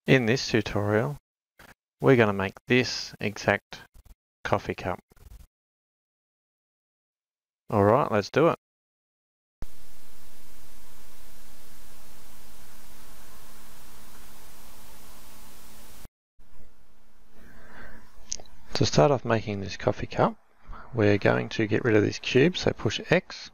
In this tutorial, we're going to make this exact coffee cup. Alright, let's do it. To start off making this coffee cup, we're going to get rid of this cube, so push X.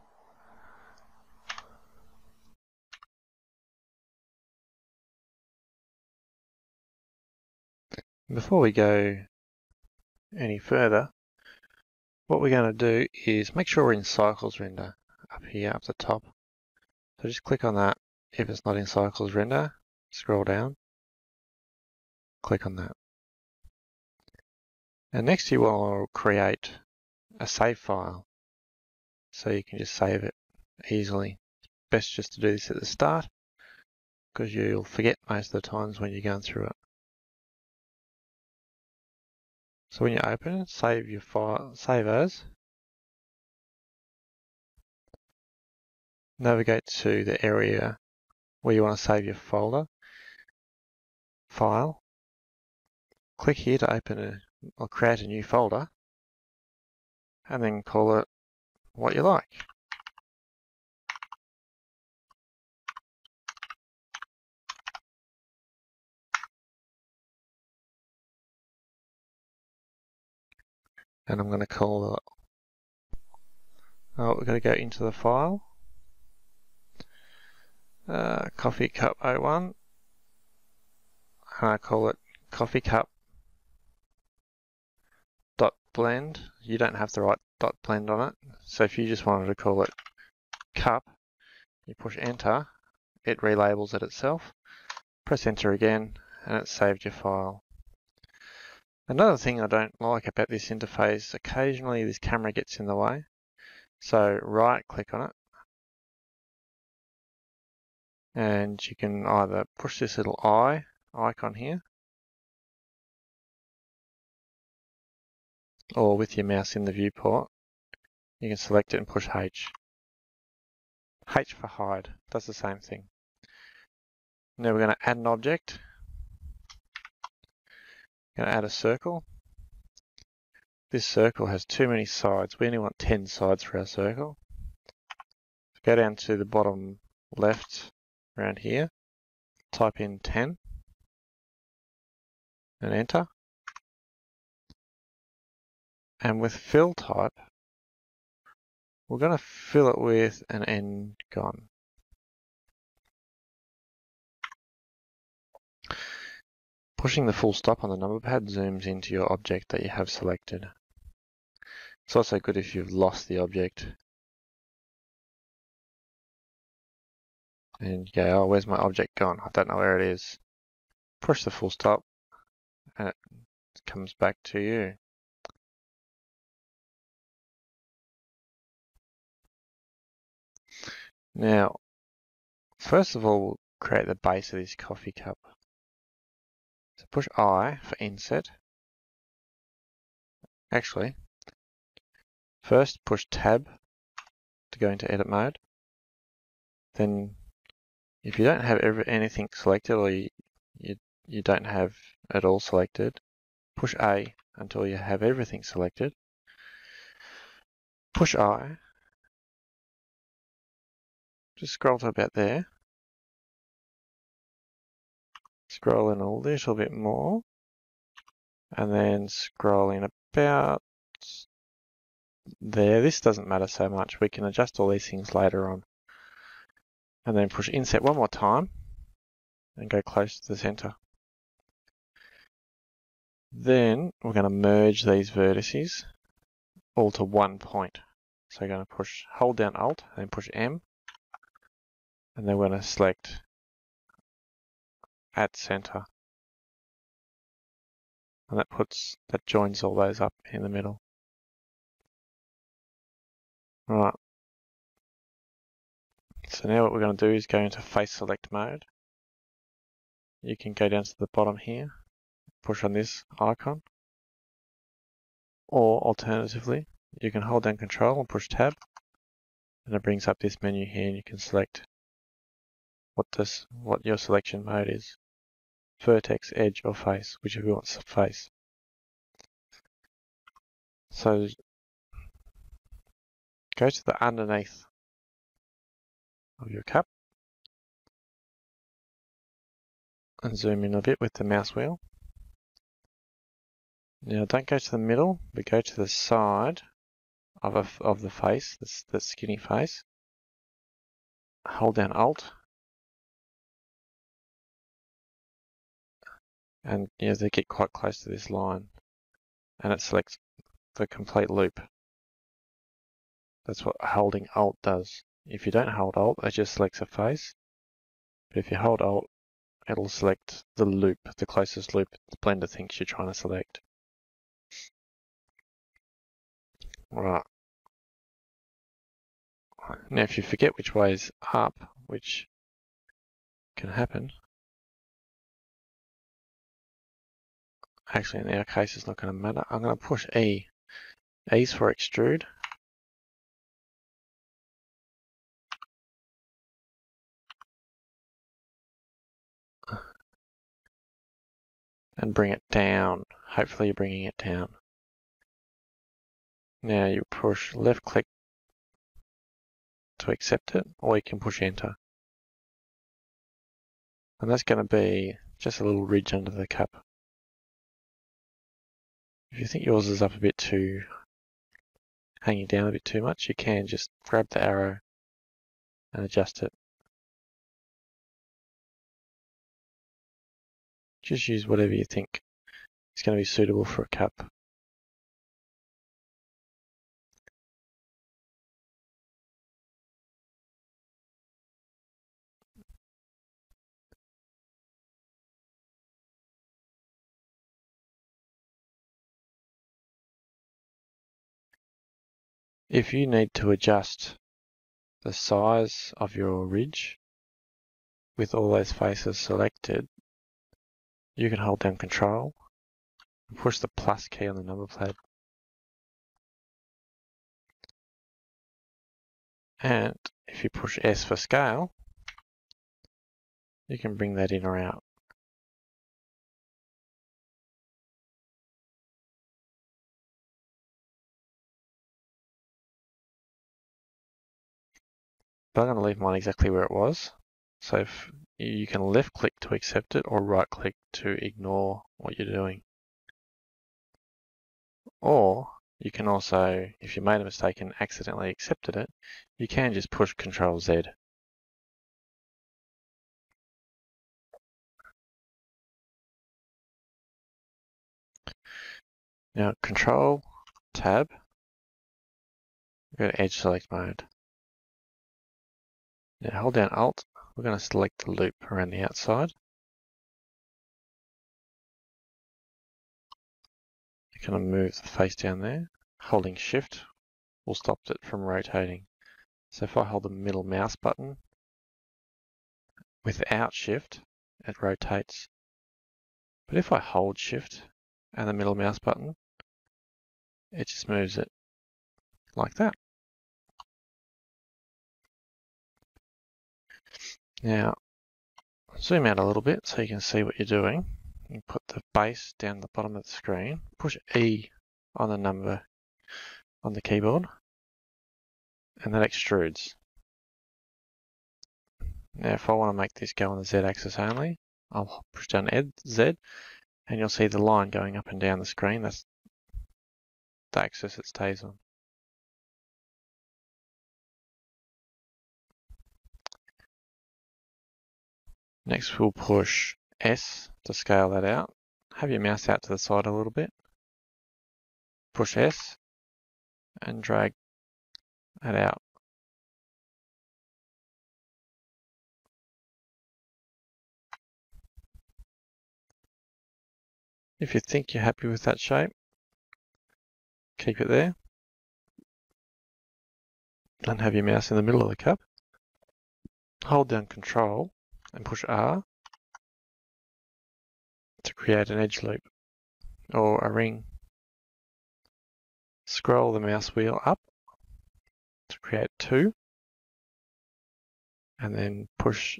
Before we go any further, what we're going to do is make sure we're in cycles render up here, up the top. So just click on that. If it's not in cycles render, scroll down, click on that. And next you will create a save file, so you can just save it easily. It's best just to do this at the start, because you'll forget most of the times when you're going through it. So when you open it, save your file, save as. Navigate to the area where you want to save your folder, file. Click here to open or create a new folder, and then call it what you like. And I'm going to call it, we're going to go into the file, coffee cup 01, and I call it coffee cup dot blend. You don't have to write dot blend on it, so if you just wanted to call it cup, you push enter, it relabels it itself, press enter again, and it's saved your file. Another thing I don't like about this interface, occasionally this camera gets in the way. So right click on it, and you can either push this little eye icon here, or with your mouse in the viewport, you can select it and push H. H for hide, does the same thing. Now we're going to add an object. Going to add a circle. This circle has too many sides. We only want 10 sides for our circle. Go down to the bottom left around here. Type in 10 and enter. And with fill type, we're going to fill it with an end gone. Pushing the full stop on the number pad zooms into your object that you have selected. It's also good if you've lost the object and you go, oh, where's my object gone? I don't know where it is. Push the full stop and it comes back to you. Now, first of all, we'll create the base of this coffee cup. So push I for inset. Actually, first push tab to go into edit mode. Then if you don't have anything selected, or you don't have it all selected, push A until you have everything selected. Push I. Just scroll to about there. Scroll in a little bit more. And then scroll in about there. This doesn't matter so much. We can adjust all these things later on. And then push inset one more time and go close to the center. Then we're going to merge these vertices all to one point. So we're going to hold down Alt and push M. And then we're going to select at center. And that joins all those up in the middle. Right. So now what we're going to do is go into face select mode. You can go down to the bottom here, push on this icon. Or alternatively, you can hold down Control and push Tab. And it brings up this menu here and you can select what your selection mode is. vertex, edge, or face, whichever you want to face. So go to the underneath of your cup and zoom in a bit with the mouse wheel. Now don't go to the middle, but go to the side of the face, the skinny face. Hold down Alt, and they get quite close to this line, and it selects the complete loop. That's what holding Alt does. If you don't hold Alt, it just selects a face. But if you hold Alt, it'll select the loop, the closest loop the Blender thinks you're trying to select. Right. Now if you forget which way is up, which can happen, actually in our case it's not going to matter, I'm going to push E. E's for extrude. And bring it down. Hopefully you're bringing it down. Now you push left click to accept it, or you can push enter. And that's going to be just a little ridge under the cup. If you think yours is up a bit too, hanging down a bit too much, you can just grab the arrow and adjust it. Just use whatever you think is going to be suitable for a cup. If you need to adjust the size of your ridge with all those faces selected, you can hold down Control and push the plus key on the number pad. And if you push S for scale, you can bring that in or out. But I'm going to leave mine exactly where it was. So if you can left click to accept it or right click to ignore what you're doing. Or you can also, if you made a mistake and accidentally accepted it, you can just push Control Z. Now Control Tab, go to Edge Select Mode. Now hold down Alt, we're going to select the loop around the outside. You're going to move the face down there. Holding Shift will stop it from rotating. So if I hold the middle mouse button, without Shift, it rotates. But if I hold Shift and the middle mouse button, it just moves it like that. Now, zoom out a little bit so you can see what you're doing. You put the base down the bottom of the screen, push E on the number on the keyboard, and that extrudes. Now, if I want to make this go on the Z axis only, I'll push down Z, and you'll see the line going up and down the screen. That's the axis it stays on. Next, we'll push S to scale that out. Have your mouse out to the side a little bit. Push S and drag it out. If you think you're happy with that shape, keep it there. And have your mouse in the middle of the cup. Hold down Control and push R to create an edge loop or a ring. Scroll the mouse wheel up to create 2, and then push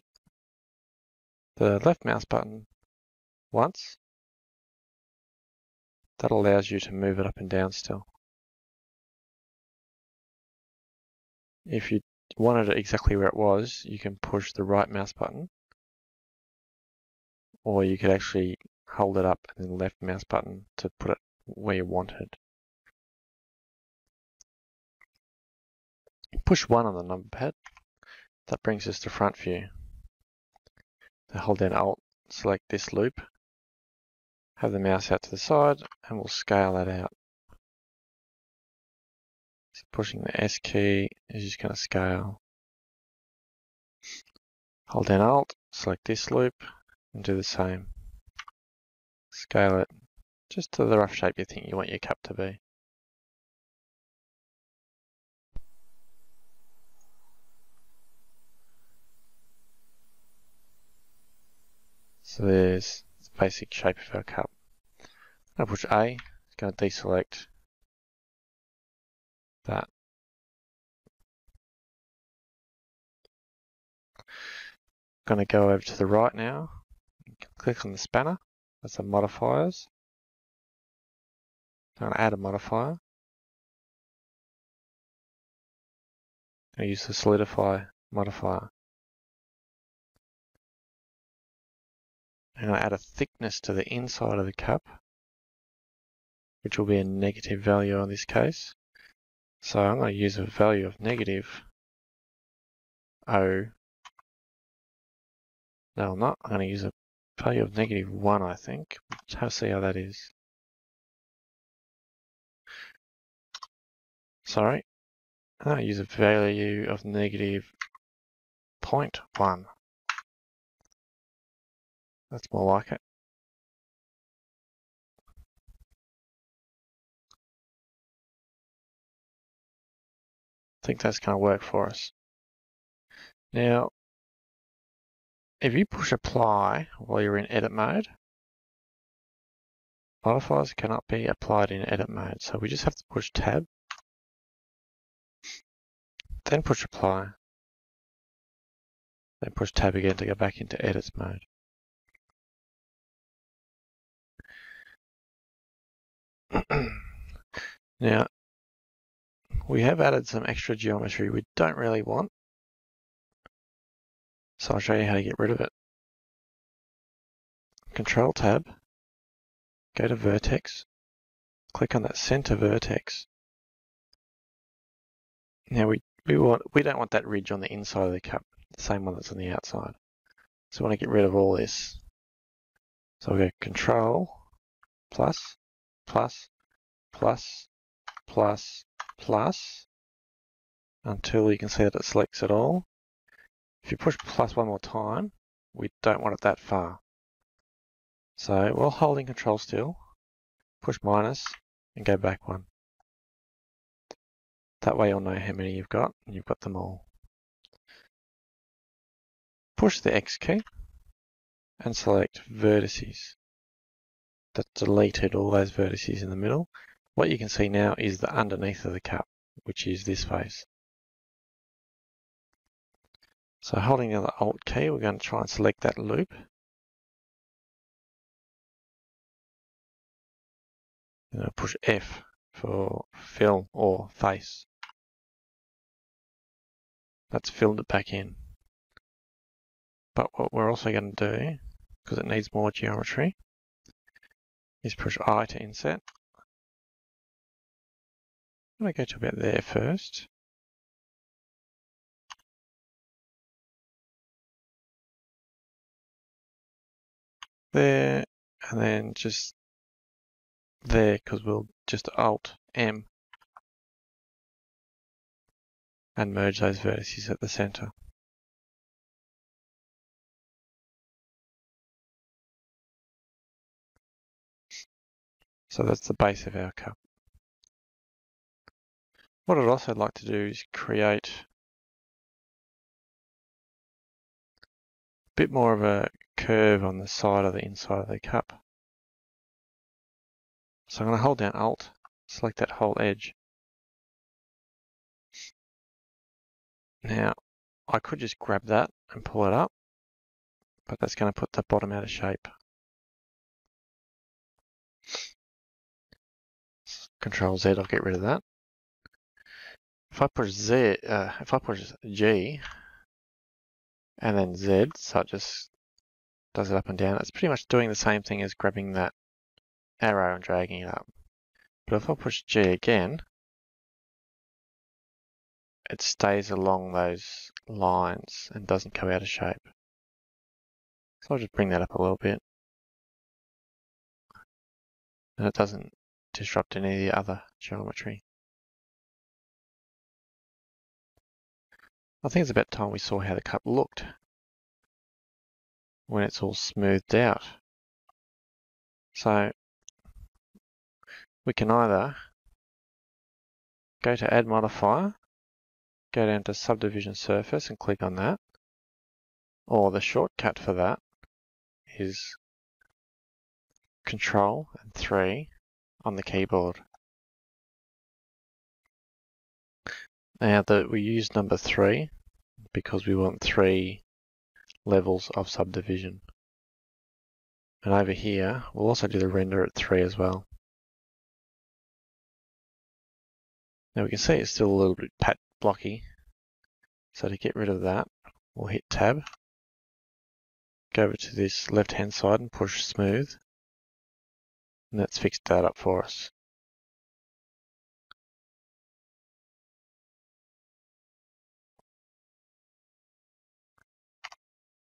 the left mouse button once. That allows you to move it up and down still. If you wanted it exactly where it was, you can push the right mouse button, or you could actually hold it up and then the left mouse button to put it where you wanted. Push 1 on the number pad. That brings us to front view. Then hold down Alt, select this loop, have the mouse out to the side, and we'll scale that out. So pushing the S key is just going to scale. Hold down Alt, select this loop, and do the same. Scale it just to the rough shape you think you want your cup to be. So there's the basic shape of our cup. I'll push A, it's going to deselect that. I'm going to go over to the right now, click on the spanner, that's the modifiers. I'm going to add a modifier. I use the solidify modifier. I'm going to add a thickness to the inside of the cup, which will be a negative value in this case. So I'm going to use a value of negative O. No, I'm not. I'm going to use a value of -1, I think. Let's see how that is. Sorry. I'm going to use a value of -0.1. That's more like it. I think that's going to work for us. Now, if you push apply while you're in edit mode, modifiers cannot be applied in edit mode. So we just have to push tab, then push apply, then push tab again to go back into edit mode. Now, we have added some extra geometry we don't really want. So I'll show you how to get rid of it. Control tab, go to vertex, click on that center vertex. Now we don't want that ridge on the inside of the cup, the same one that's on the outside. So we want to get rid of all this. So we'll go Control, plus, plus, plus, plus, plus, until you can see that it selects it all. If you push plus one more time, we don't want it that far. So while holding Control still, push minus and go back one. That way you'll know how many you've got, and you've got them all. Push the X key and select vertices. That deleted all those vertices in the middle. What you can see now is the underneath of the cup, which is this face. So holding the Alt key, we're going to try and select that loop. And I'll push F for fill or face. That's filled it back in. But what we're also going to do, because it needs more geometry, is push I to inset. I'm going to go to about there first. There, and then just there, because we'll just Alt M and merge those vertices at the center. So that's the base of our cup. What I'd also like to do is create a bit more of a curve on the side of the inside of the cup. So I'm going to hold down Alt, select that whole edge. Now, I could just grab that and pull it up, but that's going to put the bottom out of shape. Control Z, I'll get rid of that. If I push G and then Z, so it just does it up and down, it's pretty much doing the same thing as grabbing that arrow and dragging it up. But if I push G again, it stays along those lines and doesn't come out of shape. So I'll just bring that up a little bit. And it doesn't disrupt any of the other geometry. I think it's about time we saw how the cup looked when it's all smoothed out. So we can either go to Add Modifier, go down to Subdivision Surface and click on that, or the shortcut for that is Control and 3 on the keyboard. Now that we use number 3 because we want 3 levels of subdivision. And over here, we'll also do the render at 3 as well. Now we can see it's still a little bit blocky. So to get rid of that, we'll hit Tab, go over to this left-hand side and push Smooth. And that's fixed that up for us.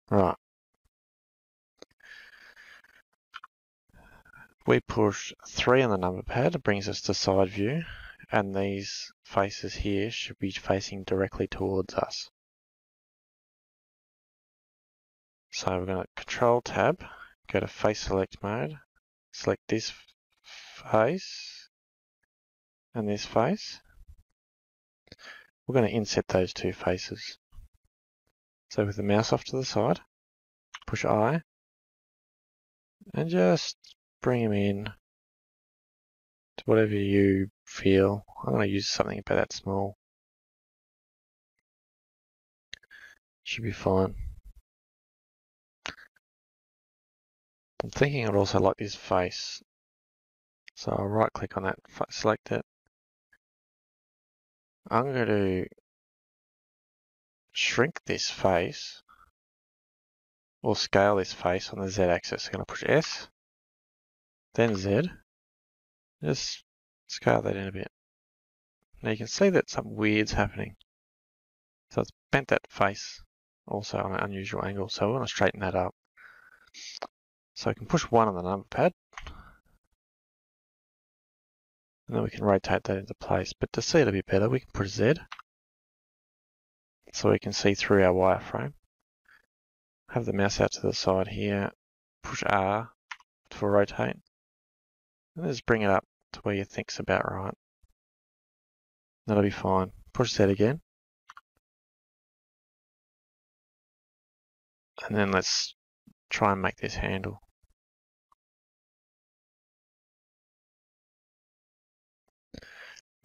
Right. We push 3 on the number pad, it brings us to side view, and these faces here should be facing directly towards us. So we're going to Control Tab, go to Face Select Mode, select this face and this face. We're going to inset those two faces. So with the mouse off to the side, push I, and just bring them in to whatever you feel. I'm going to use something about that small. Should be fine. I'm thinking I'd also like this face. So I'll right click on that, select it. I'm going to shrink this face or scale this face on the Z axis. I'm going to push S, then Z. Just scale that in a bit. Now you can see that something weird's happening. So it's bent that face also on an unusual angle. So we want to straighten that up. So I can push 1 on the number pad. And then we can rotate that into place. But to see it a bit better, we can push Z. So we can see through our wireframe. Have the mouse out to the side here. Push R for rotate. And just bring it up to where you think's about right. That'll be fine. Push Z again. And then let's try and make this handle.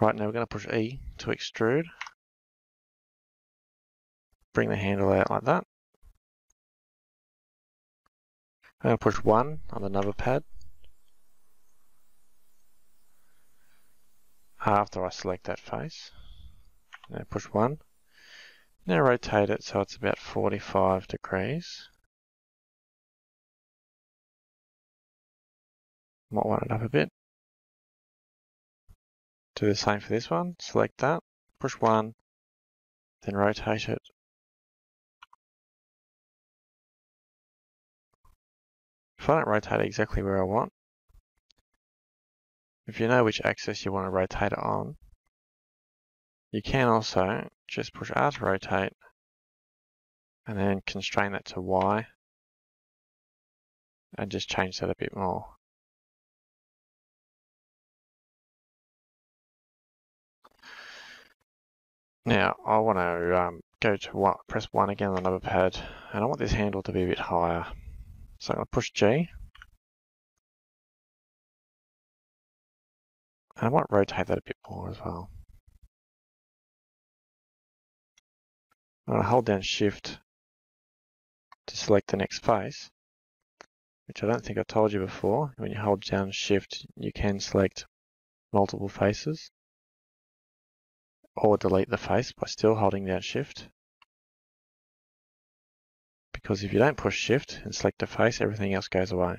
Right, now we're going to push E to extrude. Bring the handle out like that. I'm going to push 1 on the number pad. After I select that face. Now push 1. Now rotate it so it's about 45 degrees. Might want it up a bit. Do the same for this one. Select that. Push 1. Then rotate it. If I don't rotate it exactly where I want, if you know which axis you want to rotate it on, you can also just push R to rotate and then constrain that to Y and just change that a bit more. Now I want to go to press 1 again on the number pad, and I want this handle to be a bit higher. So I'm going to push G. And I might rotate that a bit more as well. I'm going to hold down Shift to select the next face, which I don't think I told you before. When you hold down Shift, you can select multiple faces, or delete the face by still holding down Shift. Because if you don't push Shift and select a face, everything else goes away.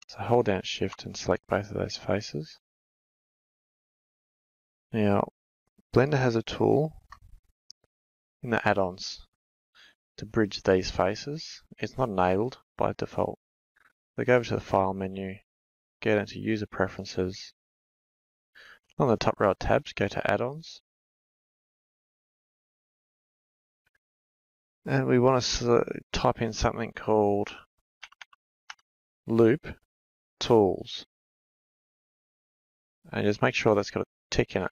So hold down Shift and select both of those faces. Now, Blender has a tool in the add-ons to bridge these faces. It's not enabled by default. So go over to the File menu, get into User Preferences. On the top row of tabs, go to Add-ons. And we want to type in something called Loop Tools. And just make sure that's got a tick in it.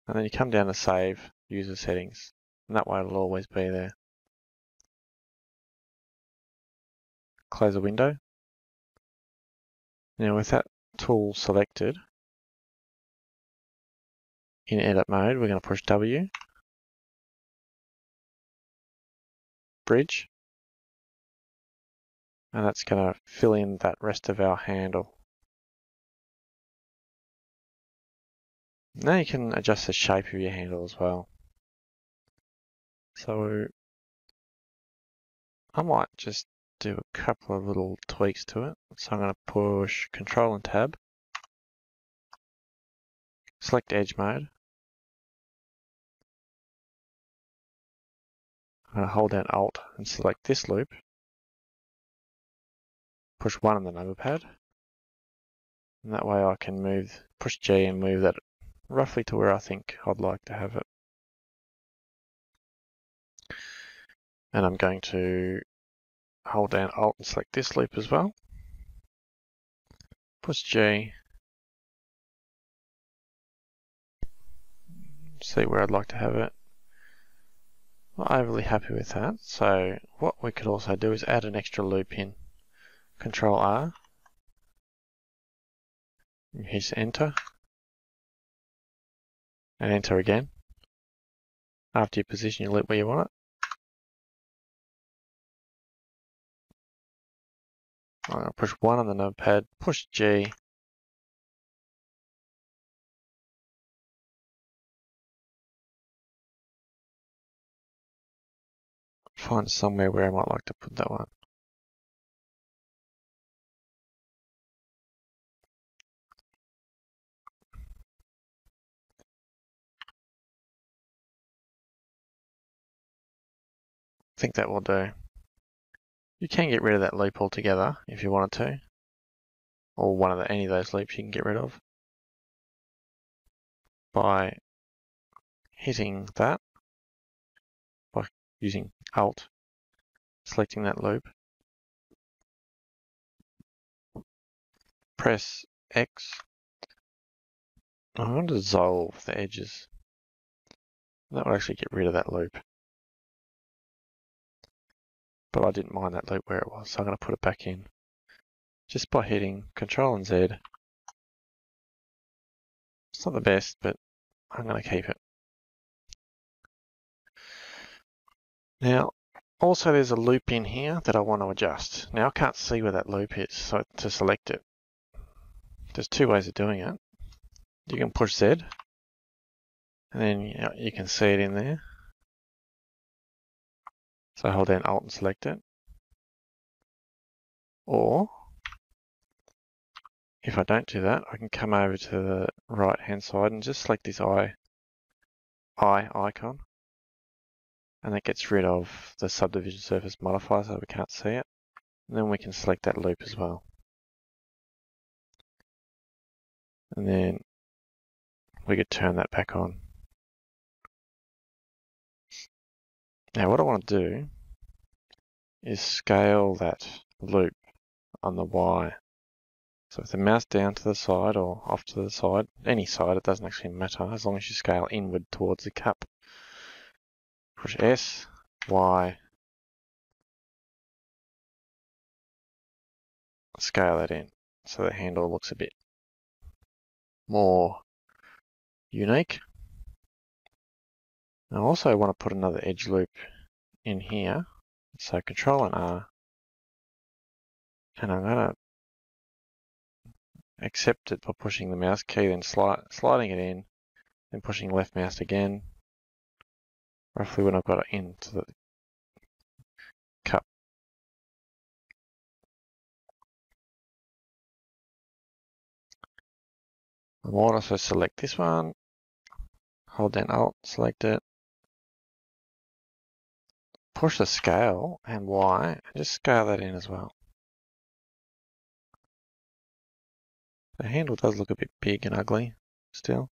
And then you come down to Save User Settings. And that way it'll always be there. Close the window. Now with that tool selected, in edit mode, we're going to push W, bridge, and that's going to fill in that rest of our handle. Now you can adjust the shape of your handle as well. So I might just do a couple of little tweaks to it. So I'm going to push Control and Tab, select Edge Mode. I'm going to hold down Alt and select this loop. Push 1 on the number pad. And that way I can push G and move that roughly to where I think I'd like to have it. And I'm going to hold down Alt and select this loop as well. Push G. See where I'd like to have it. Not overly happy with that. So what we could also do is add an extra loop in. Control R. And hit Enter. And Enter again. After you position your loop where you want it. I'll push 1 on the notepad, push G. Find somewhere where I might like to put that one. I think that will do. You can get rid of that loop altogether if you wanted to. Or any of those loops you can get rid of. By hitting that. By using Alt. Selecting that loop. Press X. I want to dissolve the edges. That will actually get rid of that loop. But I didn't mind that loop where it was, so I'm going to put it back in. Just by hitting Control and Z. It's not the best, but I'm going to keep it. Now, also there's a loop in here that I want to adjust. Now I can't see where that loop is, so to select it, there's 2 ways of doing it. You can push Z, and then you can see it in there. So hold down Alt and select it. Or, if I don't do that, I can come over to the right hand side and just select this eye icon. And that gets rid of the subdivision surface modifier so we can't see it. And then we can select that loop as well. And then we could turn that back on. Now what I want to do is scale that loop on the Y. So with the mouse down to the side or off to the side, any side, it doesn't actually matter as long as you scale inward towards the cup. Push S, Y, scale that in so the handle looks a bit more unique. I also want to put another edge loop in here. So Control and R. And I'm going to accept it by pushing the mouse key, then sliding it in, then pushing left mouse again, roughly when I've got it into the cup. I might also select this one, hold down Alt, select it, push the scale and Y, and just scale that in as well. The handle does look a bit big and ugly still.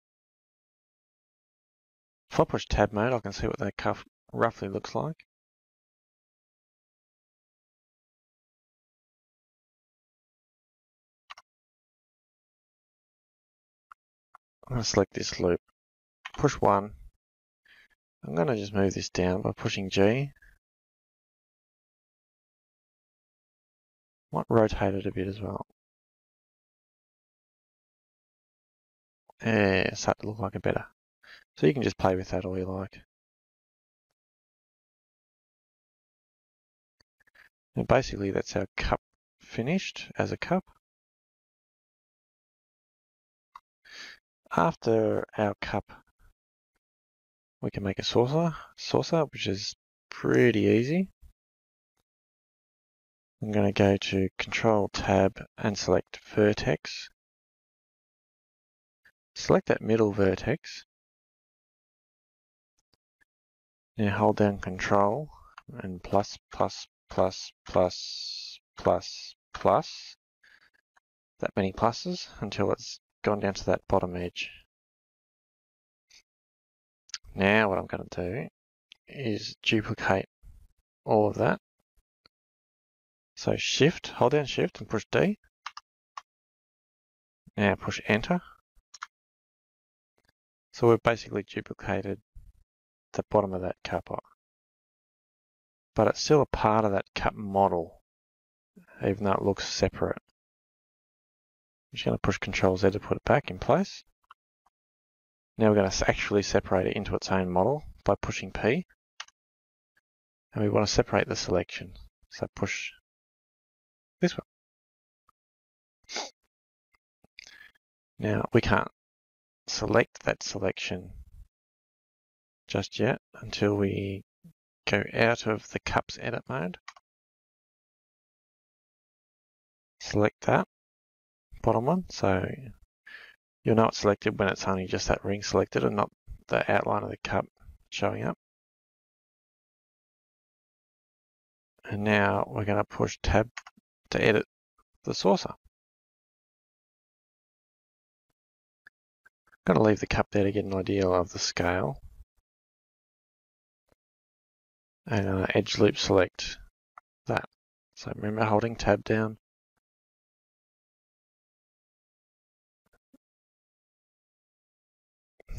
If I push tab mode, I can see what that cuff roughly looks like. I'm going to select this loop, push 1. I'm going to just move this down by pushing G. Might rotate it a bit as well. Yeah, it's starting to look like a better. So you can just play with that all you like. And basically that's our cup finished as a cup. After our cup, we can make a saucer, which is pretty easy. I'm going to go to Control Tab and select Vertex. Select that middle vertex. Now hold down Control and plus, that many pluses until it's gone down to that bottom edge. Now what I'm going to do is duplicate all of that. So Shift, hold down Shift and push D. Now push Enter. So we've basically duplicated the bottom of that cup, but it's still a part of that cup model, even though it looks separate. I'm just going to push Control Z to put it back in place. Now we're going to actually separate it into its own model by pushing P. And we want to separate the selection. So push this one. Now we can't select that selection just yet until we go out of the cup's edit mode. Select that bottom one. So you'll know it's selected when it's only just that ring selected and not the outline of the cup showing up. And now we're going to push Tab to edit the saucer. I'm going to leave the cup there to get an idea of the scale. And edge loop select that. So remember holding Tab down.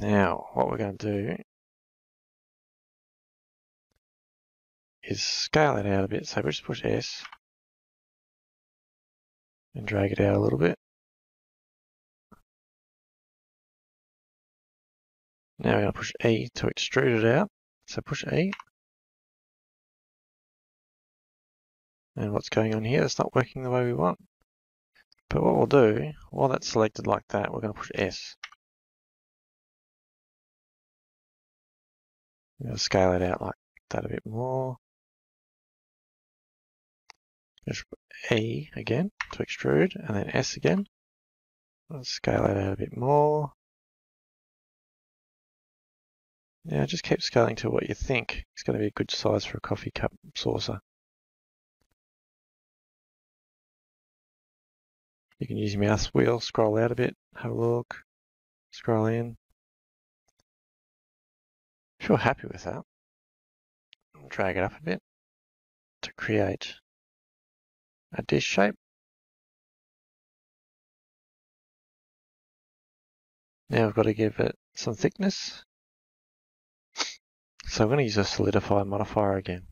Now what we're going to do is scale it out a bit. So we just push S and drag it out a little bit. Now we're going to push E to extrude it out. So push E. And what's going on here? It's not working the way we want. But what we'll do, while that's selected like that, we're going to push S. We're going to scale it out like that a bit more. Just E again to extrude, and then S again. Let's scale it out a bit more. Now just keep scaling to what you think is going to be a good size for a coffee cup saucer. You can use your mouse wheel, scroll out a bit, have a look, scroll in. If you're happy with that, drag it up a bit to create a dish shape. Now we've got to give it some thickness. So I'm going to use a solidify modifier again.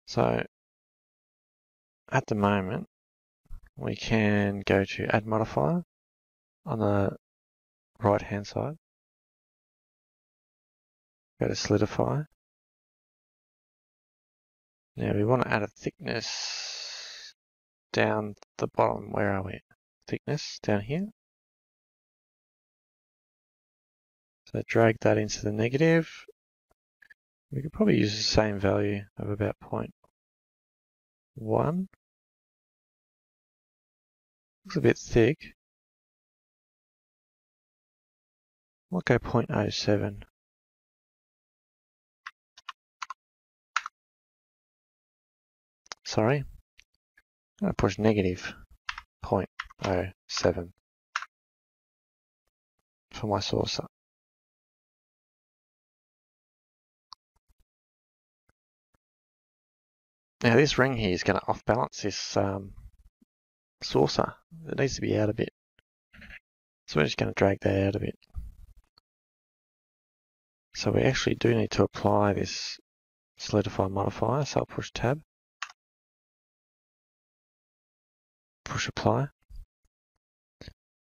So at the moment, we can go to add modifier on the right hand side. Go to solidify. Now we want to add a thickness down the bottom. Where are we? Thickness down here. So drag that into the negative. We could probably use the same value of about 0.1. Looks a bit thick. We'll go 0.07. Sorry. I'm going to push negative 0.07 for my saucer. Now this ring here is going to off balance this saucer. It needs to be out a bit. So we're just going to drag that out a bit. So we actually do need to apply this solidify modifier. So I'll push tab, push apply,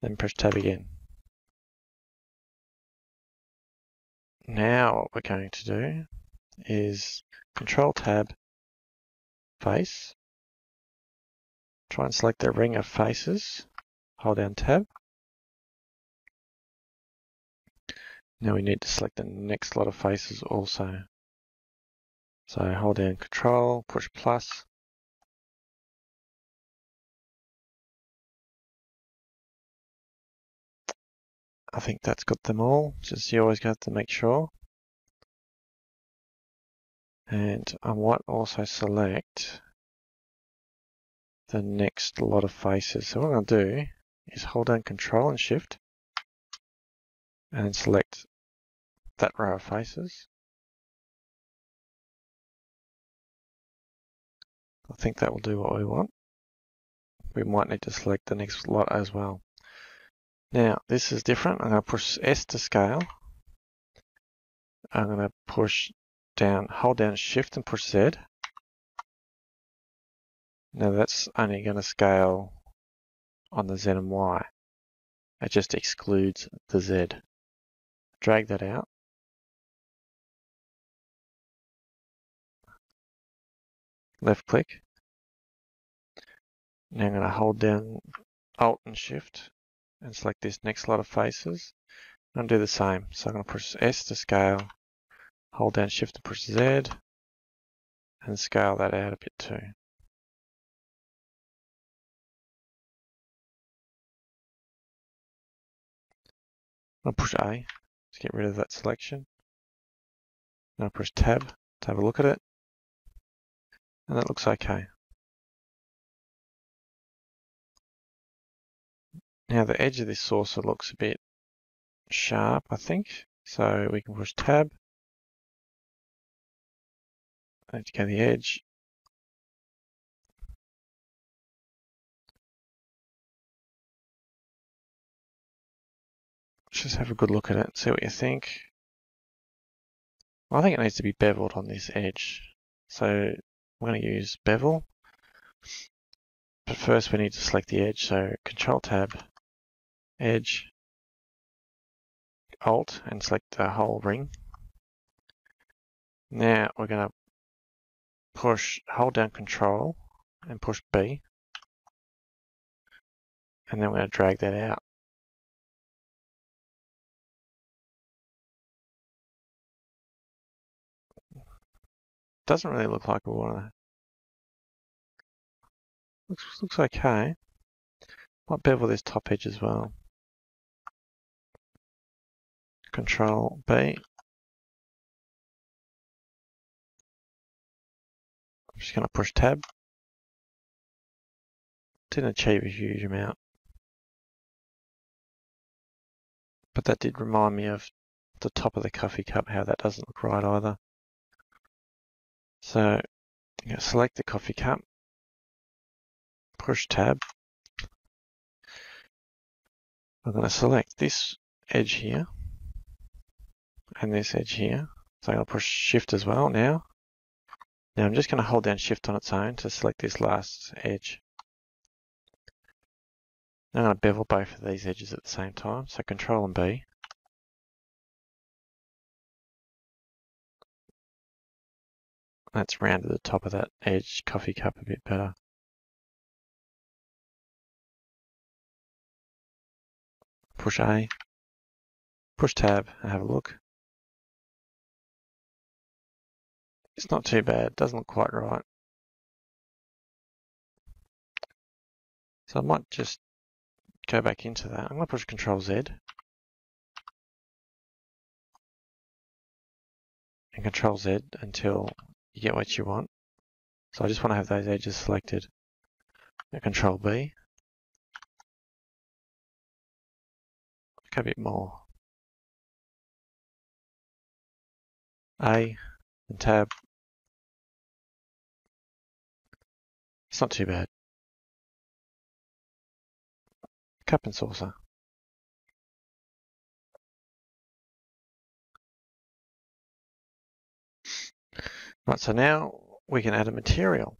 then press tab again. Now what we're going to do is control tab, face, try and select the ring of faces, hold down tab. Now we need to select the next lot of faces also. So hold down control, push plus. I think that's got them all, just you always have to make sure. And I might also select the next lot of faces. So what I'm going to do is hold down control and shift and select that row of faces. I think that will do what we want. We might need to select the next lot as well. Now this is different. I'm going to push S to scale. I'm going to push down, hold down shift and push Z. Now that's only going to scale on the Z and Y. It just excludes the Z. Drag that out. Left click. Now I'm going to hold down Alt and Shift and select this next lot of faces. And do the same. So I'm going to push S to scale, hold down Shift and push Z, and scale that out a bit too. I'll push A to get rid of that selection. Now push Tab to have a look at it. And that looks okay. Now the edge of this saucer looks a bit sharp, I think. So we can push Tab. And to go the edge. Let's just have a good look at it, see what you think. I think it needs to be beveled on this edge. So I'm going to use bevel. But first we need to select the edge. So Control Tab, Edge, Alt, and select the whole ring. Now we're going to hold down Control and push B. And then we're going to drag that out. Doesn't really look like we want to. Looks okay. Might bevel this top edge as well. Control B. I'm just going to push Tab. Didn't achieve a huge amount. But that did remind me of the top of the coffee cup, how that doesn't look right either. So I'm going to select the coffee cup, push Tab. I'm going to select this edge here and this edge here. So I'm going to push Shift as well now. Now I'm just going to hold down Shift on its own to select this last edge. I'm going to bevel both of these edges at the same time, so Control and B. Let's round the top of that edge coffee cup a bit better. Push A, push tab and have a look. It's not too bad, doesn't look quite right. So I might just go back into that. I'm going to push Control Z and Control Z until you get what you want. So I just want to have those edges selected. Control B. Go a bit more. A and tab. It's not too bad. Cup and saucer. Right, so now we can add a material.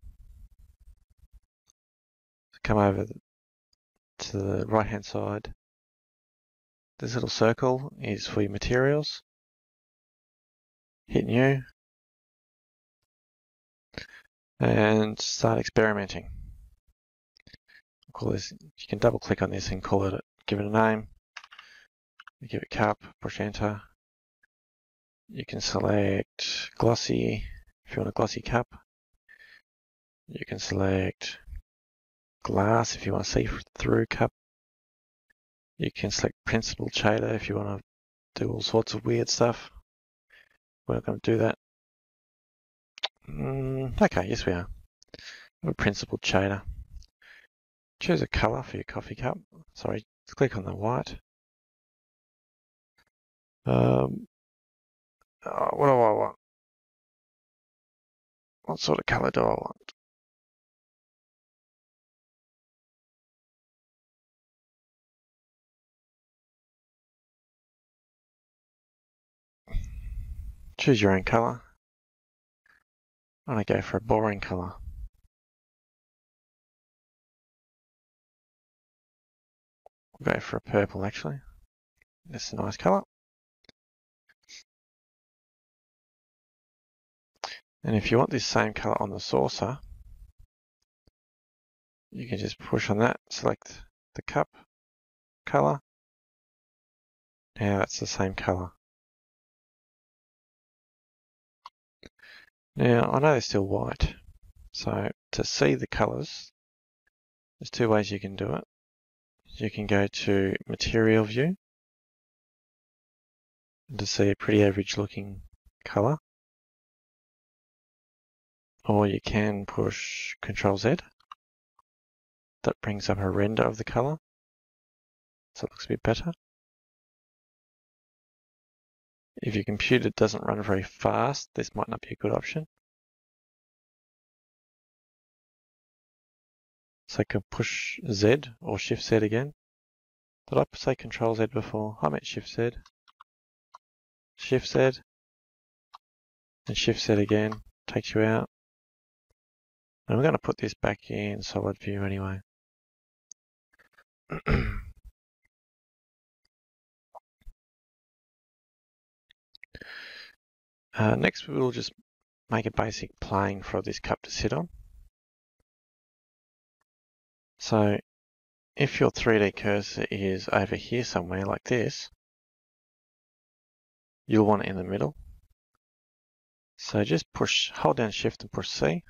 Come over to the right hand side. This little circle is for your materials. Hit new and start experimenting. Call this, you can double click on this and call it, give it a name. Give it cup, push enter. You can select glossy if you want a glossy cup. You can select glass if you want to see through cup. You can select principled shader if you want to do all sorts of weird stuff. We're not going to do that. Okay, yes we are. A principled shader. Choose a color for your coffee cup. Sorry, click on the white. What do I want? What sort of color do I want? Choose your own color. I'm going to go for a boring color. We'll go for a purple actually. That's a nice color. And if you want this same color on the saucer, you can just push on that, select the cup color. Now that's the same color. Now I know they're still white, so to see the colors, there's two ways you can do it. You can go to Material View and to see a pretty average looking color, or you can push Control Z. That brings up a render of the color, so it looks a bit better. If your computer doesn't run very fast, this might not be a good option. So I can push Z or Shift Z again. Did I say Control Z before? I meant Shift Z. Shift Z and Shift Z again takes you out. And we're going to put this back in solid view anyway. Next we'll just make a basic plane for this cup to sit on. So if your 3D cursor is over here somewhere like this, you'll want it in the middle. So just hold down Shift and push C,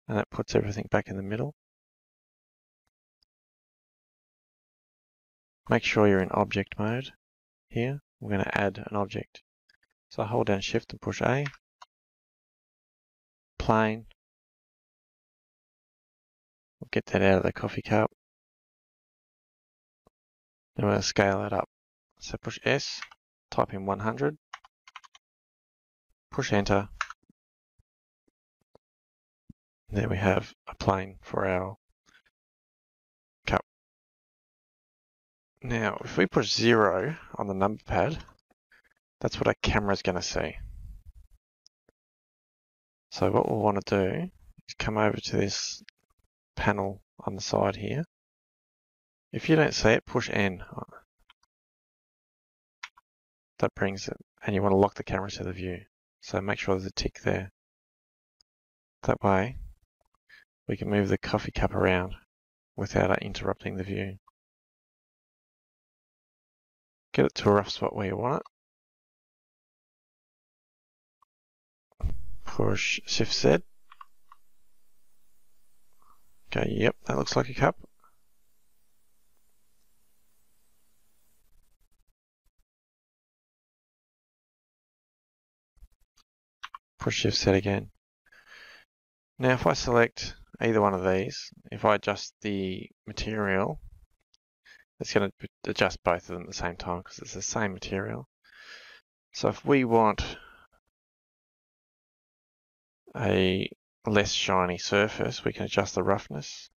and that puts everything back in the middle. Make sure you're in object mode here. We're going to add an object. So hold down Shift and push A, plane. We'll get that out of the coffee cup. Then we're going to scale that up. So push S, type in 100, push enter. There we have a plane for our cup. Now, if we push 0 on the number pad, that's what our camera is going to see. So what we'll want to do is come over to this panel on the side here. If you don't see it, push N. That brings it, and you want to lock the camera to the view. So make sure there's a tick there. That way we can move the coffee cup around without interrupting the view. Get it to a rough spot where you want it. Push Shift Z. Okay, yep, that looks like a cup. Push Shift Z again. Now if I select either one of these, if I adjust the material, it's going to adjust both of them at the same time because it's the same material. So if we want a less shiny surface, we can adjust the roughness.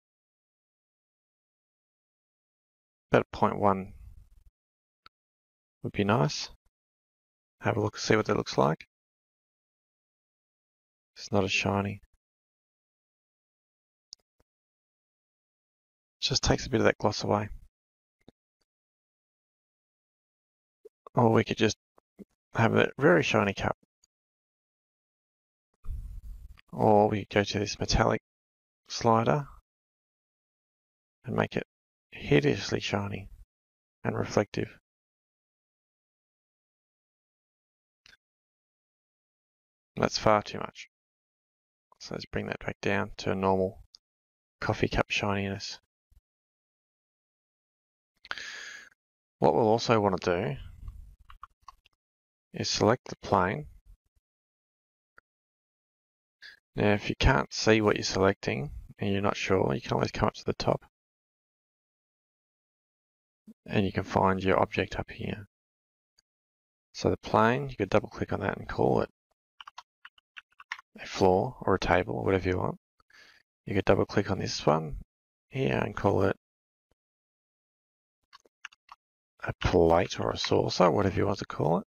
About 0.1 would be nice. Have a look, see what that looks like. It's not as shiny. Just takes a bit of that gloss away. Or we could just have a very shiny cup. Or we could go to this metallic slider and make it hideously shiny and reflective. That's far too much. So let's bring that back down to a normal coffee cup shininess. What we'll also want to do is select the plane. Now if you can't see what you're selecting and you're not sure, you can always come up to the top and you can find your object up here. So the plane, you could double click on that and call it a floor or a table or whatever you want. You could double click on this one here and call it a plate or a saucer, whatever you want to call it.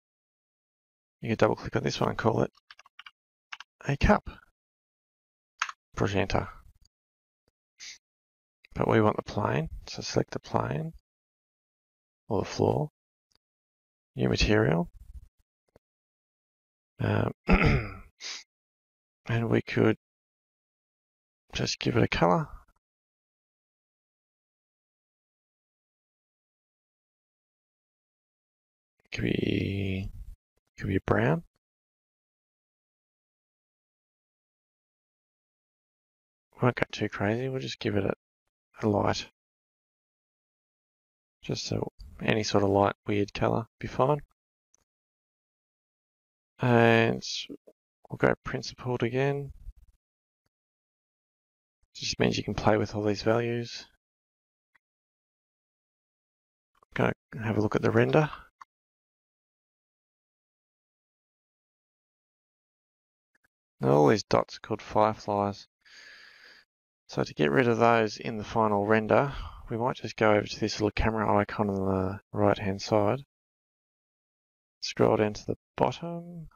You could double click on this one and call it a cup. Push enter. But we want the plane, so select the plane or the floor, new material. And we could just give it a color. It could be a brown. We won't go too crazy, we'll just give it a light. Just so any sort of light, weird color be fine. And we'll go principled again. Just means you can play with all these values. Go have a look at the render. Now all these dots are called fireflies. So to get rid of those in the final render, we might just go over to this little camera icon on the right hand side. Scroll down to the bottom.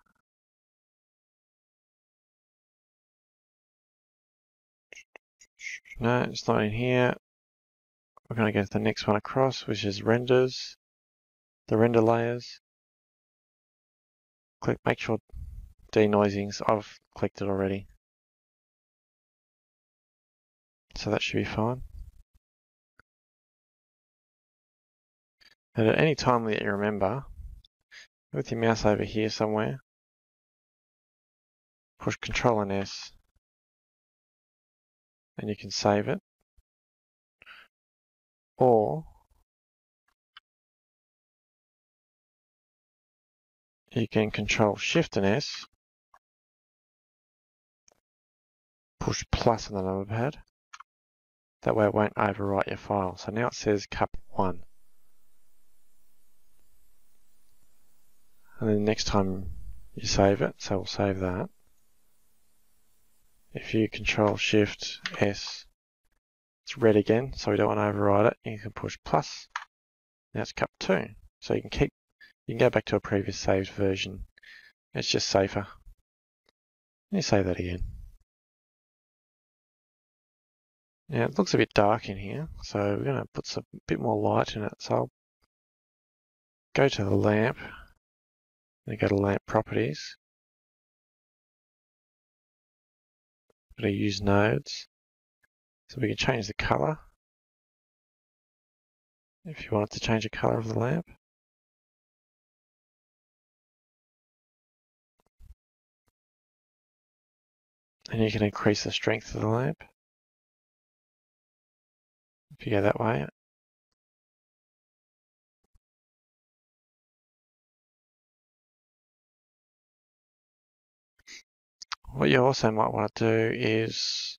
No, it's not in here. We're going to go to the next one across, which is renders, the render layers. Click, make sure denoisings, I've clicked it already. So that should be fine. And at any time that you remember, with your mouse over here somewhere, push Ctrl and S, and you can save it. Or you can Control Shift and S, push plus on the number pad. That way it won't overwrite your file. So now it says cup 1. And then next time you save it, so we'll save that. If you Control Shift S, it's red again, so we don't want to override it. You can push plus. Now it's cup 2. So you can go back to a previous saved version. It's just safer. And you save that again. Now it looks a bit dark in here, so we're going to put a bit more light in it. So I'll go to the lamp, and go to lamp properties, We're going to use nodes. So we can change the color if you wanted to change the color of the lamp. And you can increase the strength of the lamp if you go that way. What you also might want to do is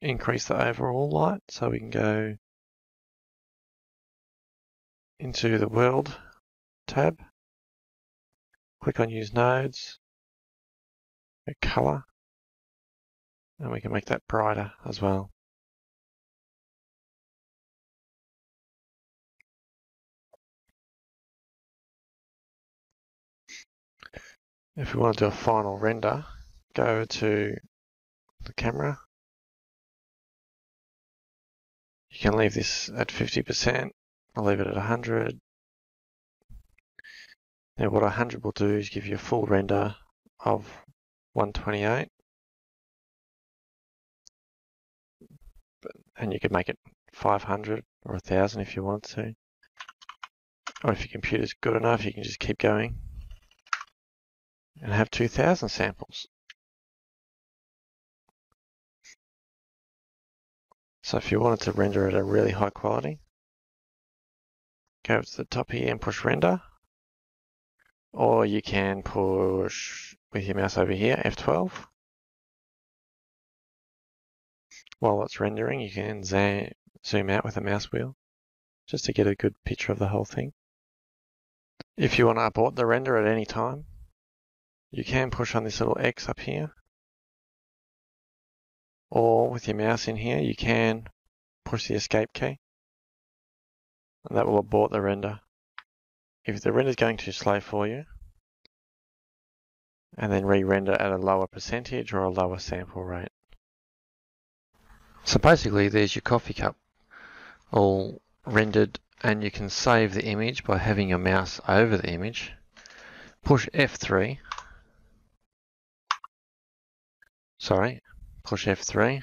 increase the overall light, so we can go into the world tab, click on use nodes, go color, and we can make that brighter as well. If we want to do a final render, go to the camera. You can leave this at 50%, I'll leave it at 100. Now what 100 will do is give you a full render of 128. And you can make it 500 or 1000 if you want to. Or if your computer's good enough, you can just keep going and have 2000 samples. So if you wanted to render it at a really high quality, go to the top here and push render. Or you can push with your mouse over here, F12. While it's rendering, you can zoom out with the mouse wheel just to get a good picture of the whole thing. If you want to abort the render at any time, you can push on this little X up here. Or with your mouse in here, you can push the escape key. And that will abort the render. If the render is going too slow for you, and then re-render at a lower percentage or a lower sample rate. So basically there's your coffee cup all rendered, and you can save the image by having your mouse over the image. Push F3. Push F3.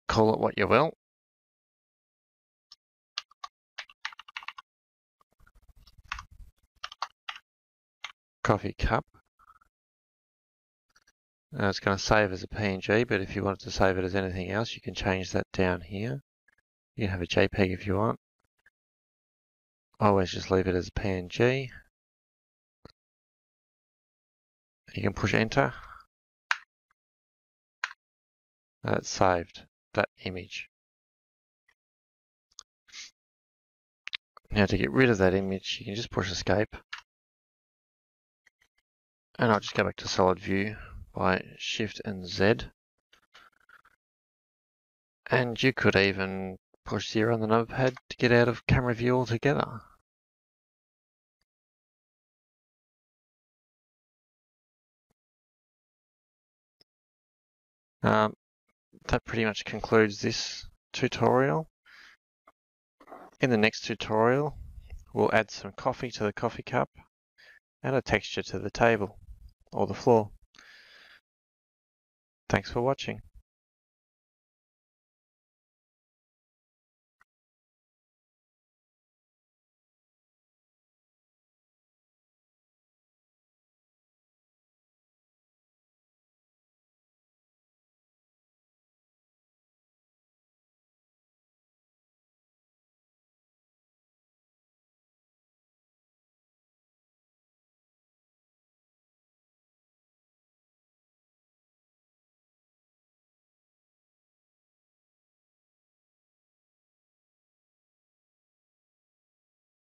Call it what you will. Coffee cup. It's going to save as a PNG, but if you wanted to save it as anything else, you can change that down here. You can have a JPEG if you want. I always just leave it as a PNG. You can push enter. And it's saved that image. Now to get rid of that image, you can just push escape. And I'll just go back to solid view by Shift and Z. And you could even push 0 on the notepad to get out of camera view altogether. That pretty much concludes this tutorial. In the next tutorial, we'll add some coffee to the coffee cup and a texture to the table or the floor. Thanks for watching.